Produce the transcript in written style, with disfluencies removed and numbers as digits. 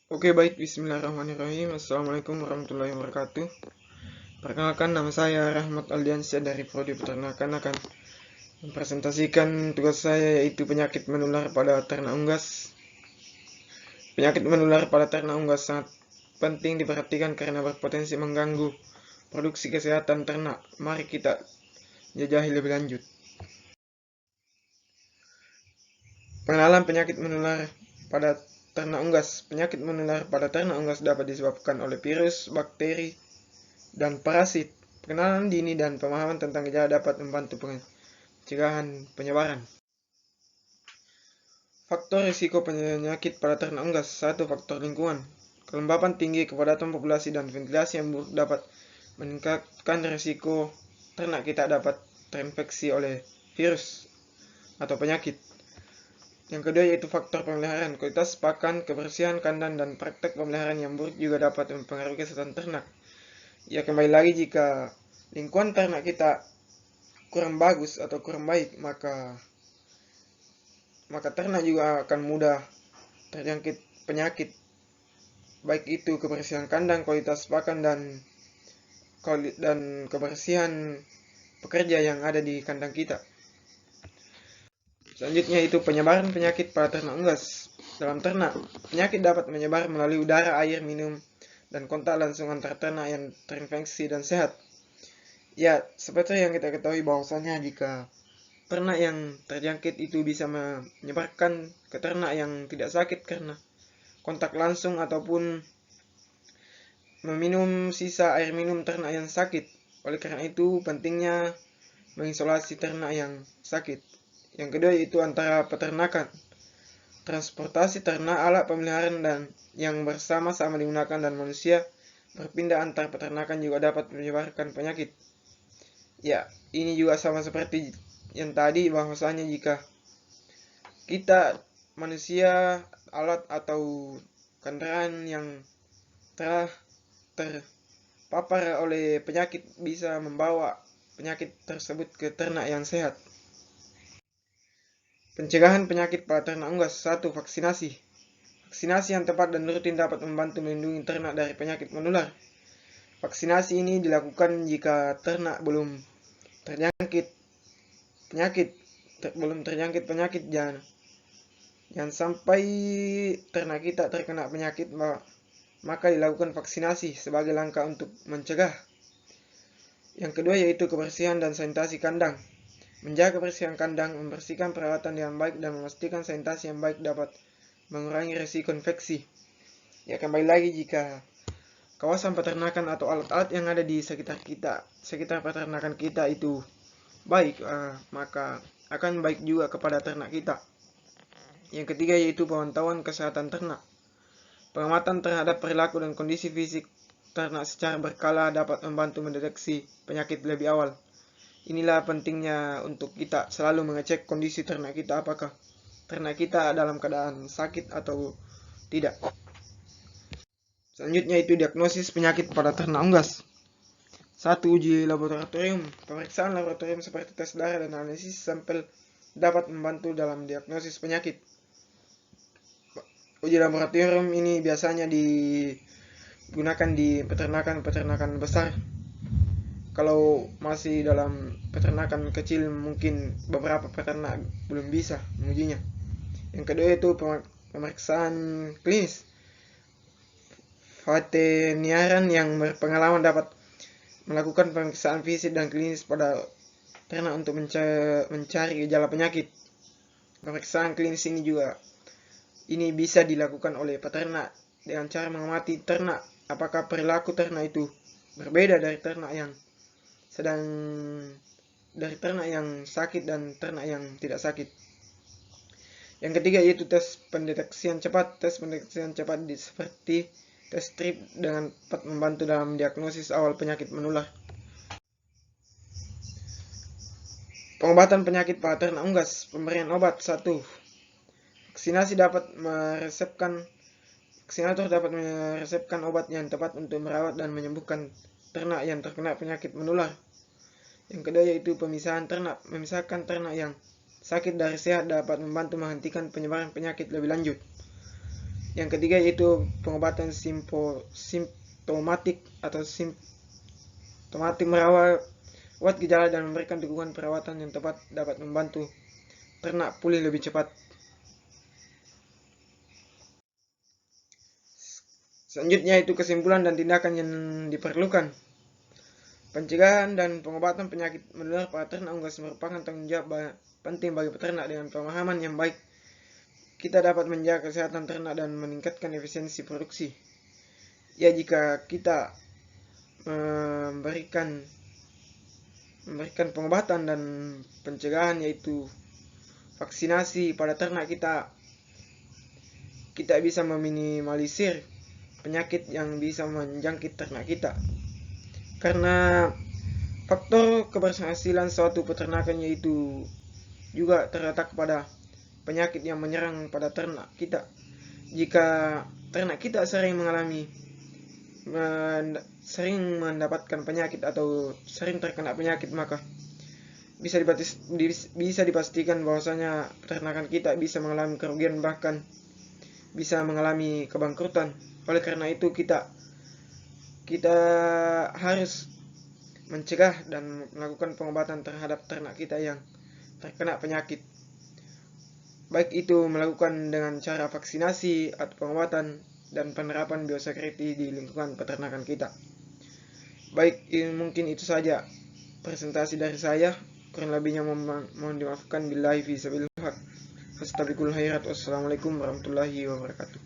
Oke, baik. Bismillahirrahmanirrahim. Assalamualaikum warahmatullahi wabarakatuh. Perkenalkan, nama saya Rahmat Aldiansyah dari Prodi Peternakan, akan mempresentasikan tugas saya, yaitu penyakit menular pada ternak unggas. Penyakit menular pada ternak unggas sangat penting diperhatikan karena berpotensi mengganggu produksi kesehatan ternak. Mari kita jajahi lebih lanjut. Pengenalan penyakit menular pada ternak unggas. Penyakit menular pada ternak unggas dapat disebabkan oleh virus, bakteri, dan parasit. Pengenalan dini dan pemahaman tentang gejala dapat membantu pencegahan penyebaran. Faktor risiko penyakit pada ternak unggas. 1. Faktor lingkungan. Kelembapan tinggi, kepadatan populasi, dan ventilasi yang buruk dapat meningkatkan risiko ternak kita dapat terinfeksi oleh virus atau penyakit. Yang kedua yaitu faktor pemeliharaan. Kualitas pakan, kebersihan kandang, dan praktek pemeliharaan yang buruk juga dapat mempengaruhi kesehatan ternak. Ya, kembali lagi, jika lingkungan ternak kita kurang bagus atau kurang baik, maka ternak juga akan mudah terjangkit penyakit, baik itu kebersihan kandang, kualitas pakan, dan kebersihan pekerja yang ada di kandang kita. Selanjutnya itu penyebaran penyakit pada ternak unggas. Dalam ternak, penyakit dapat menyebar melalui udara, air, minum, dan kontak langsung antar ternak yang terinfeksi dan sehat. Ya, seperti yang kita ketahui bahwasanya jika ternak yang terjangkit itu bisa menyebarkan ke ternak yang tidak sakit karena kontak langsung ataupun meminum sisa air minum ternak yang sakit. Oleh karena itu, pentingnya mengisolasi ternak yang sakit. Yang kedua yaitu antara peternakan, transportasi ternak, alat pemeliharaan dan yang bersama-sama digunakan, dan manusia berpindah antar peternakan juga dapat menyebarkan penyakit. Ya, ini juga sama seperti yang tadi, bahwasanya jika kita manusia, alat atau kendaraan yang telah terpapar oleh penyakit bisa membawa penyakit tersebut ke ternak yang sehat. Pencegahan penyakit pada ternak unggas. 1. Vaksinasi. Vaksinasi yang tepat dan rutin dapat membantu melindungi ternak dari penyakit menular. Vaksinasi ini dilakukan jika ternak belum terjangkit penyakit. Jangan sampai ternak kita terkena penyakit, maka dilakukan vaksinasi sebagai langkah untuk mencegah. Yang kedua yaitu kebersihan dan sanitasi kandang. Menjaga kebersihan kandang, membersihkan perawatan yang baik, dan memastikan sanitasi yang baik dapat mengurangi risiko infeksi. Ya, kembali lagi, jika kawasan peternakan atau alat-alat yang ada di sekitar peternakan kita itu baik, maka akan baik juga kepada ternak kita. Yang ketiga yaitu pemantauan kesehatan ternak. Pengamatan terhadap perilaku dan kondisi fisik ternak secara berkala dapat membantu mendeteksi penyakit lebih awal. Inilah pentingnya untuk kita selalu mengecek kondisi ternak kita, apakah ternak kita dalam keadaan sakit atau tidak. Selanjutnya itu diagnosis penyakit pada ternak unggas. 1. Uji laboratorium. Pemeriksaan laboratorium seperti tes darah dan analisis sampel dapat membantu dalam diagnosis penyakit. Uji laboratorium ini biasanya digunakan di peternakan besar. Kalau masih dalam peternakan kecil, mungkin beberapa peternak belum bisa mengujinya. Yang kedua itu pemeriksaan klinis. Veterinarian yang berpengalaman dapat melakukan pemeriksaan fisik dan klinis pada ternak untuk mencari gejala penyakit. Pemeriksaan klinis ini bisa dilakukan oleh peternak dengan cara mengamati ternak, apakah perilaku ternak itu berbeda dari ternak yang sakit dan ternak yang tidak sakit. Yang ketiga yaitu tes pendeteksian cepat. Tes pendeteksian cepat seperti tes strip dengan dapat membantu dalam diagnosis awal penyakit menular. Pengobatan penyakit pada ternak unggas. Pemberian obat. 1. Vaksinator dapat meresepkan obat yang tepat untuk merawat dan menyembuhkan ternak yang terkena penyakit menular. Yang kedua yaitu pemisahan ternak. Memisahkan ternak yang sakit dari sehat dapat membantu menghentikan penyebaran penyakit lebih lanjut. Yang ketiga yaitu pengobatan simptomatik atau simptomatik, merawat gejala dan memberikan dukungan perawatan yang tepat dapat membantu ternak pulih lebih cepat. Selanjutnya itu kesimpulan dan tindakan yang diperlukan. Pencegahan dan pengobatan penyakit menular pada ternak unggas merupakan tanggung jawab penting bagi peternak. Dengan pemahaman yang baik, kita dapat menjaga kesehatan ternak dan meningkatkan efisiensi produksi. Ya, jika kita memberikan pengobatan dan pencegahan yaitu vaksinasi pada ternak kita bisa meminimalisir penyakit yang bisa menjangkit ternak kita. Karena faktor keberhasilan suatu peternakan yaitu juga terletak pada penyakit yang menyerang pada ternak kita. Jika ternak kita sering mendapatkan penyakit atau sering terkena penyakit, maka bisa dipastikan bahwasanya peternakan kita bisa mengalami kerugian, bahkan bisa mengalami kebangkrutan. Oleh karena itu kita harus mencegah dan melakukan pengobatan terhadap ternak kita yang terkena penyakit. Baik itu melakukan dengan cara vaksinasi atau pengobatan dan penerapan biosecurity di lingkungan peternakan kita. Baik, mungkin itu saja presentasi dari saya. Kurang lebihnya mohon dimaafkan. Billahi fi sabilillah. Fastabiqul khairat. Wassalamualaikum warahmatullahi wabarakatuh.